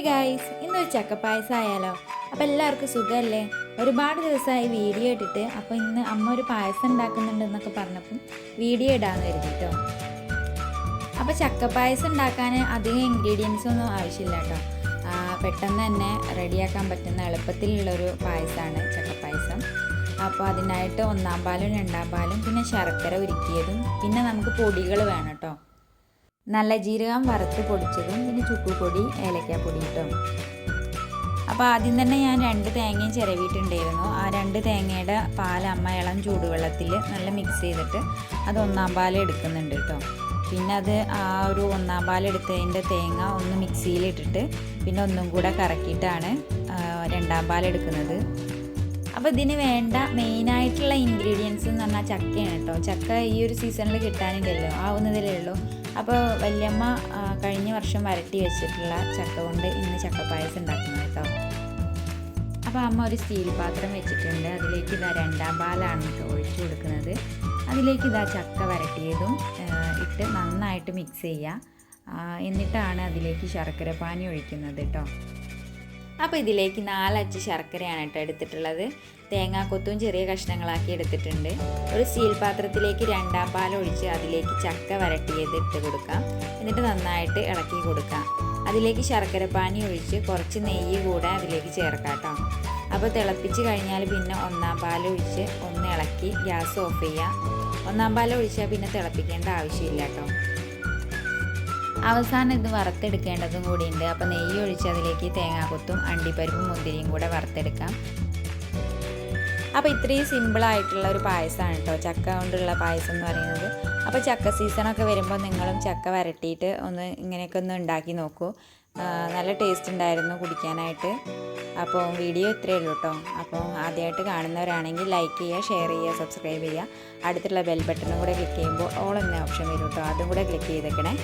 Guys, ഇന്നൊരു ചക്കപ്പായസം ആയാലോ? അപ്പോൾ എല്ലാവർക്കും സുഖമല്ലേ? ഒരുപാട് ദിവസമായി വീഡിയോ ഇട്ടിട്ട്. അപ്പോൾ ഇന്ന് അമ്മ ഒരു പായസം ഉണ്ടാക്കുന്നുണ്ടെന്നൊക്കെ പറഞ്ഞപ്പം വീഡിയോ ഇടാമെന്ന് കരുതിട്ടോ. അപ്പോൾ ചക്കപ്പായസം ഉണ്ടാക്കാൻ അധികം ഇൻഗ്രീഡിയൻസ് ഒന്നും ആവശ്യമില്ല കേട്ടോ. പെട്ടെന്ന് തന്നെ റെഡിയാക്കാൻ പറ്റുന്ന എളുപ്പത്തിലുള്ളൊരു പായസമാണ് ചക്കപ്പായസം. അപ്പോൾ അതിനായിട്ട് 1-ാം പാലും 2-ാം പാലും പിന്നെ ശർക്കര ഉരുക്കിയതും പിന്നെ നമുക്ക് പൊടികൾ വേണം കേട്ടോ. നല്ല ജീരകം വറുത്ത് പൊടിച്ചതും പിന്നെ ചുക്കുപൊടി ഏലക്കാപ്പൊടി ഇട്ടോ. അപ്പോൾ ആദ്യം തന്നെ ഞാൻ 2 തേങ്ങയും ചിരവിയിട്ടുണ്ടായിരുന്നു. ആ 2 തേങ്ങയുടെ പാൽ അമ്മ ഇളം ചൂടുവെള്ളത്തിൽ നല്ല മിക്സ് ചെയ്തിട്ട് അത് 1-ാം പാൽ എടുക്കുന്നുണ്ട് കേട്ടോ. പിന്നെ അത് ആ ഒരു 1-ാം പാൽ എടുത്തതിൻ്റെ തേങ്ങ ഒന്ന് മിക്സിയിലിട്ടിട്ട് പിന്നെ ഒന്നും കൂടെ കറക്കിയിട്ടാണ് 2-ാം പാൽ എടുക്കുന്നത്. അപ്പോൾ ഇതിന് വേണ്ട മെയിനായിട്ടുള്ള ഇൻഗ്രീഡിയൻസ് എന്ന് പറഞ്ഞാൽ ചക്കയാണ് കേട്ടോ. ചക്ക ഈ ഒരു സീസണിൽ കിട്ടാനില്ലല്ലോ, ആവുന്നതിലേ ഉള്ളൂ. അപ്പോൾ വല്യമ്മ കഴിഞ്ഞ വർഷം വരട്ടി വെച്ചിട്ടുള്ള ചക്ക കൊണ്ട് ഇന്ന് ചക്കപ്പായസം ഉണ്ടാക്കുന്നത് കേട്ടോ. അപ്പോൾ അമ്മ ഒരു സ്റ്റീൽ പാത്രം വെച്ചിട്ടുണ്ട്. അതിലേക്ക് ഇതാ 2-ാം പാലാണ് കേട്ടോ ഒഴിച്ചു കൊടുക്കുന്നത്. അതിലേക്ക് ഇതാ ചക്ക വരട്ടിയതും ഇട്ട് നന്നായിട്ട് മിക്സ് ചെയ്യുക. എന്നിട്ടാണ് അതിലേക്ക് ശർക്കര പാനി ഒഴിക്കുന്നത് കേട്ടോ. അപ്പോൾ ഇതിലേക്ക് 4 അച്ച് ശർക്കരയാണ് കേട്ടോ എടുത്തിട്ടുള്ളത്. തേങ്ങാക്കൊത്തും ചെറിയ കഷ്ണങ്ങളാക്കി എടുത്തിട്ടുണ്ട്. ഒരു സ്റ്റീൽ പാത്രത്തിലേക്ക് 2-ാം പാൽ ഒഴിച്ച് അതിലേക്ക് ചക്ക വരട്ടിയത് ഇട്ട് കൊടുക്കാം. എന്നിട്ട് നന്നായിട്ട് ഇളക്കി കൊടുക്കാം. അതിലേക്ക് ശർക്കര പാനി ഒഴിച്ച് കുറച്ച് നെയ്യ് കൂടെ അതിലേക്ക് ചേർക്കാം കേട്ടോ. അപ്പോൾ തിളപ്പിച്ച് കഴിഞ്ഞാൽ പിന്നെ 1-ാം പാൽ ഒഴിച്ച് ഒന്ന് ഇളക്കി ഗ്യാസ് ഓഫ് ചെയ്യുക. 1-ാം പാൽ ഒഴിച്ചാൽ പിന്നെ തിളപ്പിക്കേണ്ട ആവശ്യമില്ല കേട്ടോ. അവസാനം ഇത് വറുത്തെടുക്കേണ്ടതും കൂടിയുണ്ട്. അപ്പോൾ നെയ്യ് ഒഴിച്ച് അതിലേക്ക് തേങ്ങാക്കൊത്തും അണ്ടിപ്പരിപ്പും മുന്തിരിയും കൂടെ വറുത്തെടുക്കാം. അപ്പോൾ ഇത്രയും സിമ്പിളായിട്ടുള്ള ഒരു പായസമാണ് കേട്ടോ ചക്ക കൊണ്ടുള്ള പായസം എന്ന് പറയുന്നത്. അപ്പോൾ ചക്ക സീസണൊക്കെ വരുമ്പോൾ നിങ്ങളും ചക്ക വരട്ടിയിട്ട് ഒന്ന് ഇങ്ങനെയൊക്കെ ഒന്ന് ഉണ്ടാക്കി നോക്കൂ. നല്ല ടേസ്റ്റ് ഉണ്ടായിരുന്നു കുടിക്കാനായിട്ട്. അപ്പോൾ വീഡിയോ ഇത്രയേ ഉള്ളൂ കേട്ടോ. അപ്പോൾ ആദ്യമായിട്ട് കാണുന്നവരാണെങ്കിൽ ലൈക്ക് ചെയ്യുക, ഷെയർ ചെയ്യുക, സബ്സ്ക്രൈബ് ചെയ്യുക. അടുത്തുള്ള ബെൽ ബട്ടണും കൂടെ ക്ലിക്ക് ചെയ്യുമ്പോൾ ഓൾ എന്ന ഓപ്ഷൻ വരും കേട്ടോ. അതും കൂടെ ക്ലിക്ക് ചെയ്തേക്കണേ.